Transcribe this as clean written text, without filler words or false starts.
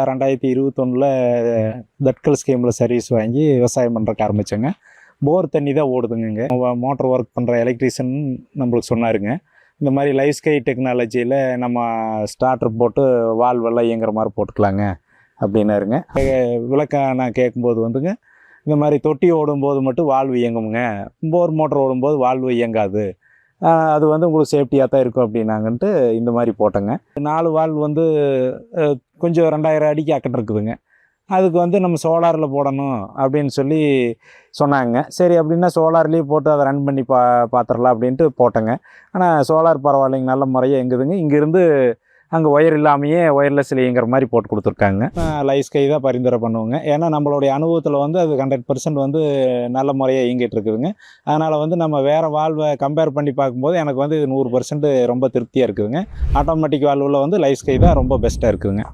2021 தட்கல் ஸ்கீமில் சர்வீஸ் வாங்கி விவசாயம் பண்ணுறக்கு ஆரம்பித்தேங்க. போர் தண்ணி தான் ஓடுதுங்க. மோட்டர் ஒர்க் பண்ணுற எலக்ட்ரீஷியன் நம்மளுக்கு சொன்னாருங்க. இந்த மாதிரி லைஃப் ஸ்கை டெக்னாலஜியில் நம்ம ஸ்டார்டர் போட்டு வால்வெல்லாம் இயங்குற மாதிரி போட்டுக்கலாங்க அப்படின்னாருங்க. விளக்கம் நான் கேட்கும்போது வந்துங்க, இந்த மாதிரி தொட்டி ஓடும்போது மட்டும் வால்வு இயங்குங்க, போர் மோட்டர் ஓடும்போது வால்வு இயங்காது, அது வந்து உங்களுக்கு சேஃப்டியாக தான் இருக்கும் அப்படின்னாங்கன்ட்டு இந்த மாதிரி போட்டேங்க. 4 வால்வு வந்து கொஞ்சம் 2000 அடிக்கு அக்கட்டு இருக்குதுங்க. அதுக்கு வந்து நம்ம சோலாரில் போடணும் அப்படின்னு சொல்லி சொன்னாங்க. சரி அப்படின்னா சோலார்லேயே போட்டு அதை ரன் பண்ணி பார்த்துடலாம் அப்படின்ட்டு போட்டேங்க. ஆனால் சோலார் பரவாயில்லைங்க, நல்ல முறையாக இயங்குதுங்க. இங்கேருந்து அங்கே ஒயர் இல்லாமையே ஒயர்லெஸ்ஸில் இயங்குற மாதிரி போட்டு கொடுத்துருக்காங்க. லைஃப் ஸ்கை தான் பரிந்துரை பண்ணுவோங்க. ஏன்னா நம்மளுடைய அனுபவத்தில் வந்து அது 100% வந்து நல்ல முறையாக இயங்கிட்டு இருக்குதுங்க. அதனால் வந்து நம்ம வேறு வால்வை கம்பேர் பண்ணி பார்க்கும்போது எனக்கு வந்து 100% ரொம்ப திருப்தியாக இருக்குதுங்க. ஆட்டோமேட்டிக் வால்வில் வந்து லைஃப் ஸ்கை தான் ரொம்ப பெஸ்ட்டாக இருக்குதுங்க.